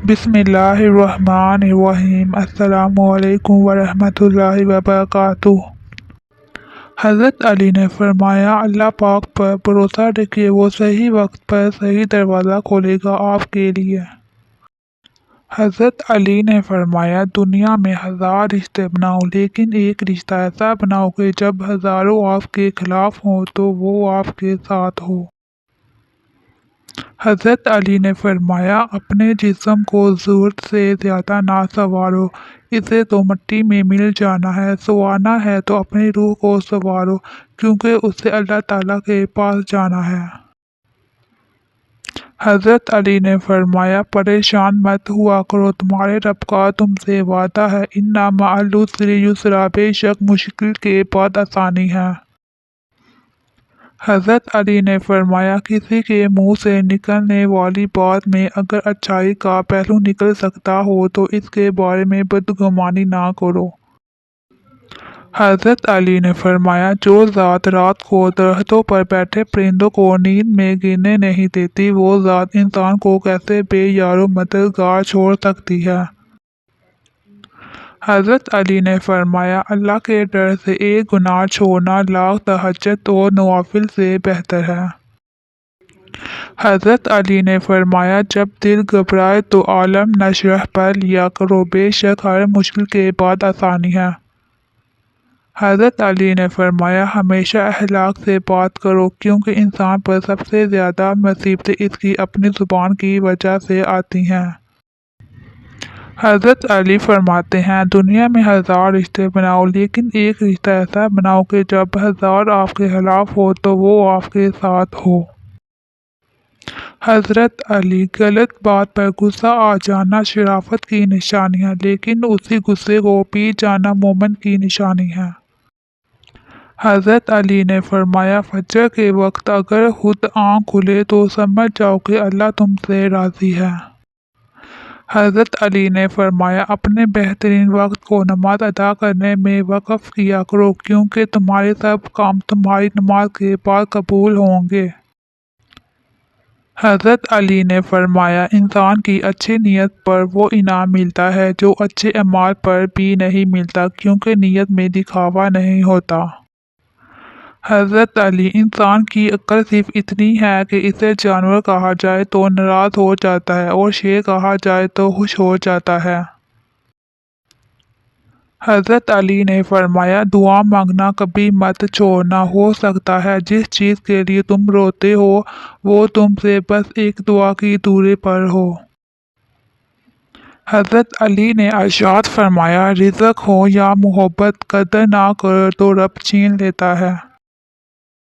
بسم اللہ الرحمن الرحیم۔ السلام علیکم ورحمۃ اللہ وبرکاتہ۔ حضرت علی نے فرمایا، اللہ پاک پر بھروسہ رکھیے، وہ صحیح وقت پر صحیح دروازہ کھولے گا آپ کے لیے۔ حضرت علی نے فرمایا، دنیا میں 1000 رشتے بناؤ، لیکن ایک رشتہ ایسا بناؤ کہ جب ہزاروں آپ کے خلاف ہوں تو وہ آپ کے ساتھ ہو۔ حضرت علی نے فرمایا، اپنے جسم کو ضرورت سے زیادہ نہ سنوارو، اسے تو مٹی میں مل جانا ہے، سنوارنا ہے تو اپنی روح کو سنوارو، کیونکہ اسے اللہ تعالیٰ کے پاس جانا ہے۔ حضرت علی نے فرمایا، پریشان مت ہوا کرو، تمہارے رب کا تم سے وعدہ ہے، ان مع العسر یسرا، بے شک مشکل کے بعد آسانی ہے۔ حضرت علی نے فرمایا، کسی کے منہ سے نکلنے والی بات میں اگر اچھائی کا پہلو نکل سکتا ہو تو اس کے بارے میں بدگمانی نہ کرو۔ حضرت علی نے فرمایا، جو ذات رات کو درختوں پر بیٹھے پرندوں کو نیند میں گرنے نہیں دیتی، وہ ذات انسان کو کیسے بے یار و مددگار چھوڑ سکتی ہے۔ حضرت علی نے فرمایا، اللہ کے ڈر سے ایک گناہ چھوڑنا لاکھ تہجد اور نوافل سے بہتر ہے۔ حضرت علی نے فرمایا، جب دل گھبرائے تو عالم نشرح پڑھ لیا کرو، بے شک ہر مشکل کے بعد آسانی ہے۔ حضرت علی نے فرمایا، ہمیشہ اخلاق سے بات کرو، کیونکہ انسان پر سب سے زیادہ مصیبتیں اس کی اپنی زبان کی وجہ سے آتی ہیں۔ حضرت علی فرماتے ہیں، دنیا میں 1000 رشتے بناؤ، لیکن ایک رشتہ ایسا بناؤ کہ جب 1000 آپ کے خلاف ہو تو وہ آپ کے ساتھ ہو۔ حضرت علی، غلط بات پر غصہ آ جانا شرافت کی نشانی ہے، لیکن اسی غصے کو پی جانا مومن کی نشانی ہے۔ حضرت علی نے فرمایا، فجر کے وقت اگر خود آنکھ کھلے تو سمجھ جاؤ کہ اللہ تم سے راضی ہے۔ حضرت علی نے فرمایا، اپنے بہترین وقت کو نماز ادا کرنے میں وقف کیا کرو، کیونکہ تمہارے سب کام تمہاری نماز کے بعد قبول ہوں گے۔ حضرت علی نے فرمایا، انسان کی اچھی نیت پر وہ انعام ملتا ہے جو اچھے اعمال پر بھی نہیں ملتا، کیونکہ نیت میں دکھاوا نہیں ہوتا۔ حضرت علی، انسان کی عقل صرف اتنی ہے کہ اسے جانور کہا جائے تو ناراض ہو جاتا ہے اور شیر کہا جائے تو خوش ہو جاتا ہے۔ حضرت علی نے فرمایا، دعا مانگنا کبھی مت چھوڑنا، ہو سکتا ہے جس چیز کے لیے تم روتے ہو وہ تم سے بس ایک دعا کی دوری پر ہو۔ حضرت علی نے ارشاد فرمایا، رزق ہو یا محبت، قدر نہ کرو تو رب چھین لیتا ہے۔